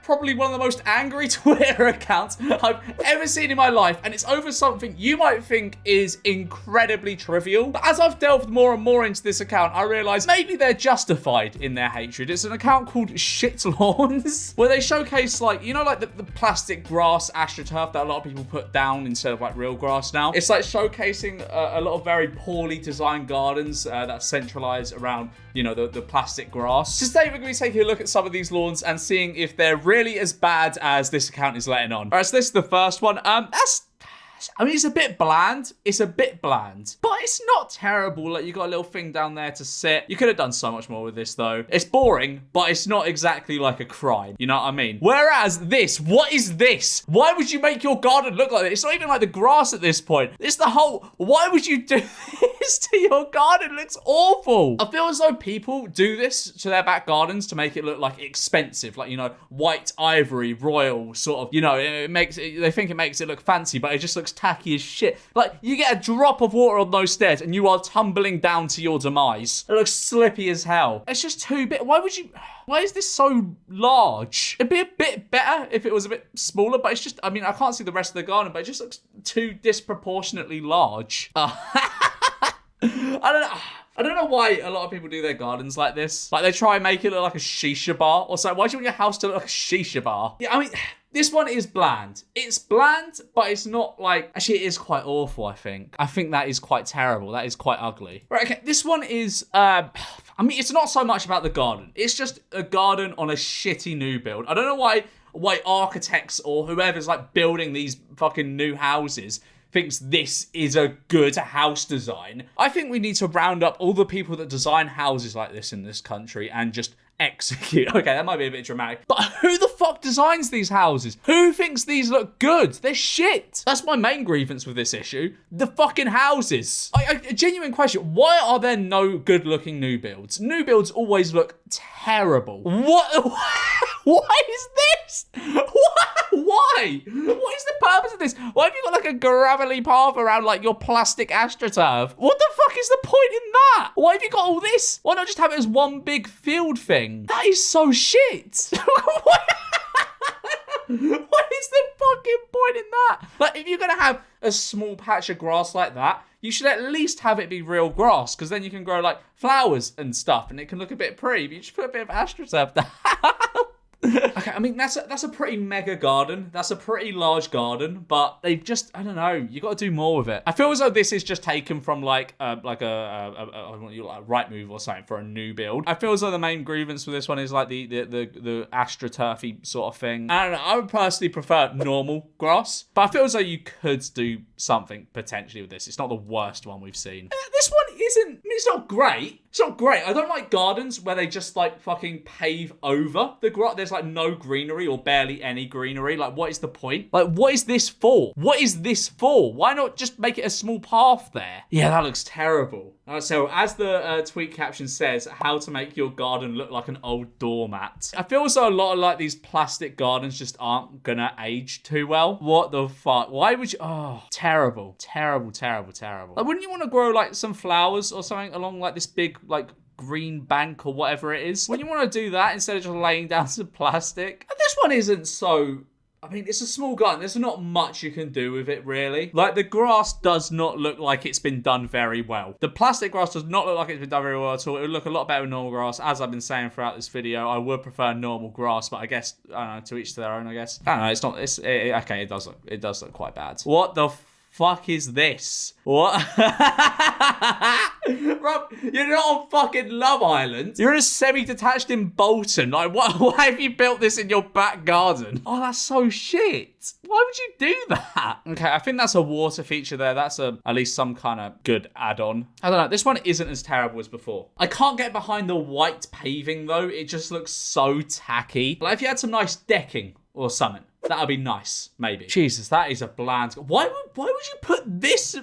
probably one of the most angry Twitter accounts I've ever seen in my life, and it's over something you might think is incredibly trivial. But as I've delved more and more into this account, I realize maybe they're justified in their hatred. It's an account called Shit Lawns, where they showcase, like, you know, like the plastic grass astroturf that a lot of people put down instead of like real grass now. It's like showcasing a lot of very poorly designed gardens that centralize around, you know, the plastic grass. So today we're going to be taking a look at some of these lawns and seeing if they're really as bad as this account is letting on. All right, so this is the first one. I mean, it's a bit bland. It's a bit bland, but it's not terrible. Like, you got a little thing down there to sit. You could have done so much more with this, though. It's boring, but it's not exactly like a crime. You know what I mean? Whereas this, what is this? Why would you make your garden look like this? It's not even like the grass at this point. It's the whole, why would you do this to your garden? It looks awful. I feel as though people do this to their back gardens to make it look like expensive. Like, you know, white ivory, royal, sort of, you know, they think it makes it look fancy, but it just looks tacky as shit. Like, you get a drop of water on those stairs and you are tumbling down to your demise. It looks slippy as hell. It's just too big. Why is this so large? It'd be a bit better if it was a bit smaller, but it's just, I mean, I can't see the rest of the garden, but it just looks too disproportionately large. I don't know why a lot of people do their gardens like this. Like, they try and make it look like a shisha bar or something. Why do you want your house to look like a shisha bar? Yeah, I mean, this one is bland. It's bland, but it's not like... Actually, it is quite awful, I think. I think that is quite terrible. That is quite ugly. Right, okay, this one is... I mean, it's not so much about the garden. It's just a garden on a shitty new build. I don't know why architects or whoever's, like, building these fucking new houses thinks this is a good house design. I think we need to round up all the people that design houses like this in this country and just execute. Okay, that might be a bit dramatic, but who the fuck designs these houses? Who thinks these look good? They're shit. That's my main grievance with this issue. The fucking houses. A genuine question. Why are there no good looking new builds? New builds always look terrible. What? What is this? Why? What is the purpose of this? Why have you got like a gravelly path around like your plastic astroturf? What the fuck is the point in that? Why have you got all this? Why not just have it as one big field thing? That is so shit. What is the fucking point in that? Like, if you're going to have a small patch of grass like that, you should at least have it be real grass, because then you can grow like flowers and stuff and it can look a bit pretty, but you just put a bit of astroturf down. Okay, I mean, that's a pretty mega garden. That's a pretty large garden, but they just, I don't know, you got to do more with it. I feel as though this is just taken from like a right move or something for a new build. I feel as though the main grievance with this one is like the astroturfy sort of thing. I don't know, I would personally prefer normal grass, but I feel as though you could do something potentially with this. It's not the worst one we've seen. This one isn't, I mean, it's not great. It's not great. I don't like gardens where they just like fucking pave over the grass. There's like no greenery or barely any greenery. Like, what is the point? Like, what is this for? What is this for? Why not just make it a small path there? Yeah, that looks terrible. So as the tweet caption says, how to make your garden look like an old doormat. I feel as though a lot of like these plastic gardens just aren't gonna age too well. What the fuck? Why would you? Oh, terrible, terrible, terrible, terrible. Like, wouldn't you want to grow like some flowers or something along like this big like green bank or whatever it is? Wouldn't you want to do that instead of just laying down some plastic? And this one isn't so... I mean, it's a small garden. There's not much you can do with it, really. Like, the grass does not look like it's been done very well. The plastic grass does not look like it's been done very well at all. It would look a lot better with normal grass. As I've been saying throughout this video, I would prefer normal grass, but I guess, I don't know, to each their own, I guess. I don't know, it's not, okay, it does look quite bad. What the fuck is this? What? Rob, you're not on fucking Love Island. You're in a semi-detached in Bolton. Like, why have you built this in your back garden? Oh, that's so shit. Why would you do that? Okay, I think that's a water feature there. That's at least some kind of good add-on. I don't know. This one isn't as terrible as before. I can't get behind the white paving, though. It just looks so tacky. Like, if you had some nice decking or something, that would be nice, maybe. Jesus, that is a bland... Why would you put this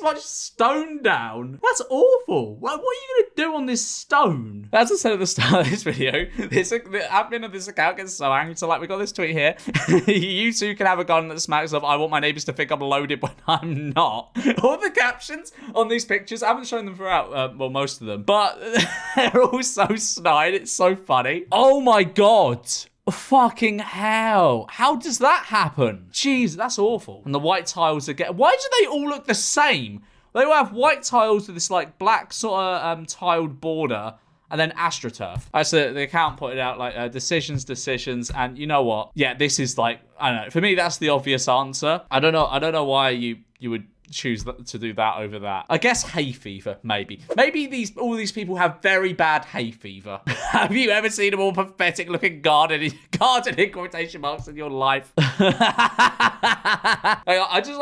much stone down? That's awful. What are you going to do on this stone? As I said at the start of this video, the admin of this account gets so angry. So, like, we got this tweet here. You too can have a garden that smacks of, I want my neighbours to think I'm loaded when I'm not. All the captions on these pictures, I haven't shown them throughout, well, most of them, but they're all so snide. It's so funny. Oh my God. Fucking hell. How does that happen? Jeez, that's awful. And the white tiles again. Why do they all look the same? They all have white tiles with this like black sort of tiled border and then AstroTurf. As the account pointed out, like decisions, and you know what? Yeah, this is like, I don't know. For me, that's the obvious answer. I don't know why you would choose to do that over that. I guess hay fever, maybe. Maybe all these people have very bad hay fever. Have you ever seen a more pathetic looking garden in quotation marks in your life? I just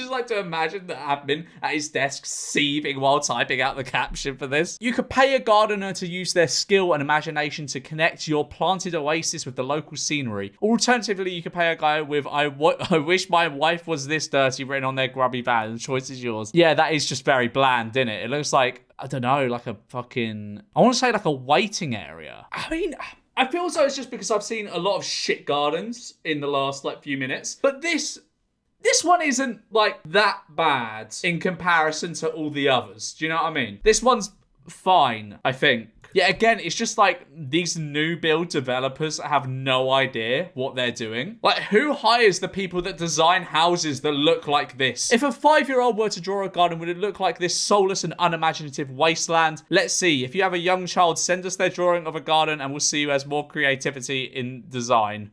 like to imagine the admin at his desk seething while typing out the caption for this. You could pay a gardener to use their skill and imagination to connect your planted oasis with the local scenery. Alternatively, you could pay a guy with I wish my wife was this dirty written on their grubby van. The choice is yours. Yeah, that is just very bland, isn't it? It looks like, I don't know, like a fucking, I want to say like a waiting area. I mean, I feel as though it's just because I've seen a lot of shit gardens in the last like few minutes. But this one isn't like that bad in comparison to all the others. Do you know what I mean? This one's fine, I think. Yeah, again, it's just like these new build developers have no idea what they're doing. Like, who hires the people that design houses that look like this? If a 5-year-old were to draw a garden, would it look like this soulless and unimaginative wasteland? Let's see. If you have a young child, send us their drawing of a garden and we'll see who has more creativity in design.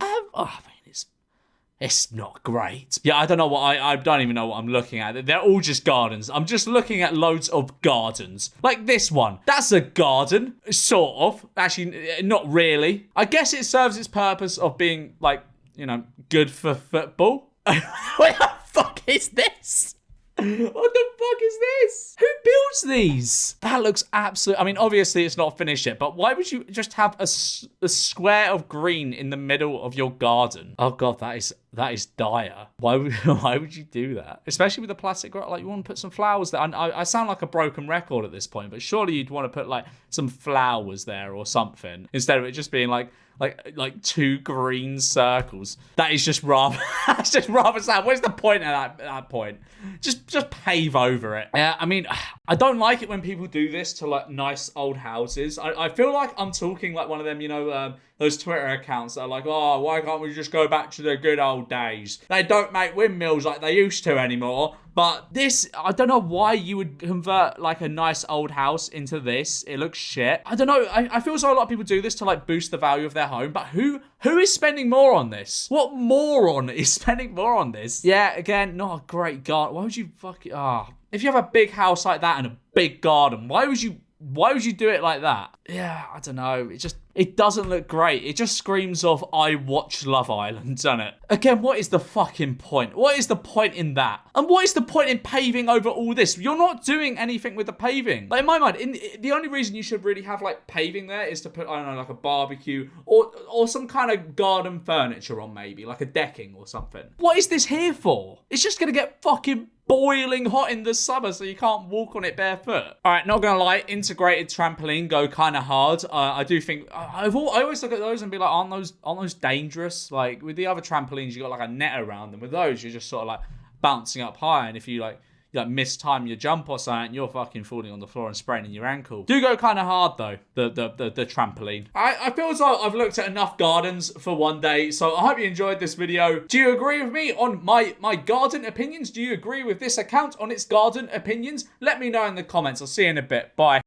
It's not great. Yeah, I don't know what I don't even know what I'm looking at. They're all just gardens. I'm just looking at loads of gardens. Like this one. That's a garden, sort of. Actually, not really. I guess it serves its purpose of being, like, you know, good for football. What the fuck is this? What the fuck is this? Who builds these? That looks absolute. I mean, obviously it's not finished yet, but why would you just have a square of green in the middle of your garden? Oh god, that is dire. Why would you do that? Especially with the plastic grow. Like, you want to put some flowers there. I sound like a broken record at this point, but surely you'd want to put like some flowers there or something instead of it just being like 2 green circles. That is just rather. That's just rather sad. Where's the point at that point? Just pave over it. Yeah, I mean, I don't like it when people do this to like nice old houses. I feel like I'm talking like one of them, you know, those Twitter accounts that are like, oh, why can't we just go back to the good old days? They don't make windmills like they used to anymore. But this, I don't know why you would convert like a nice old house into this. It looks shit. I don't know. I feel as though a lot of people do this to like boost the value of their home. But who is spending more on this? What moron is spending more on this? Yeah, again, not a great garden. Why would you fuck it? If you have a big house like that and a big garden, why would you do it like that? Yeah, I don't know. It doesn't look great. It just screams of, I watch Love Island, doesn't it? Again, what is the fucking point? What is the point in that? And what is the point in paving over all this? You're not doing anything with the paving. Like, in my mind, the only reason you should really have, like, paving there is to put, I don't know, like a barbecue or some kind of garden furniture on, maybe, like a decking or something. What is this here for? It's just gonna get fucking boiling hot in the summer, so you can't walk on it barefoot. All right, not gonna lie, integrated trampoline go kind of hard. I do think I always look at those and be like, aren't those dangerous? Like with the other trampolines, you got like a net around them. With those, you're just sort of like bouncing up high, and if you like mistime your jump or something, you're fucking falling on the floor and spraining your ankle. Do go kind of hard though, the trampoline. I feel as though I've looked at enough gardens for one day, so I hope you enjoyed this video. Do you agree with me on my garden opinions? Do you agree with this account on its garden opinions? Let me know in the comments. I'll see you in a bit. Bye.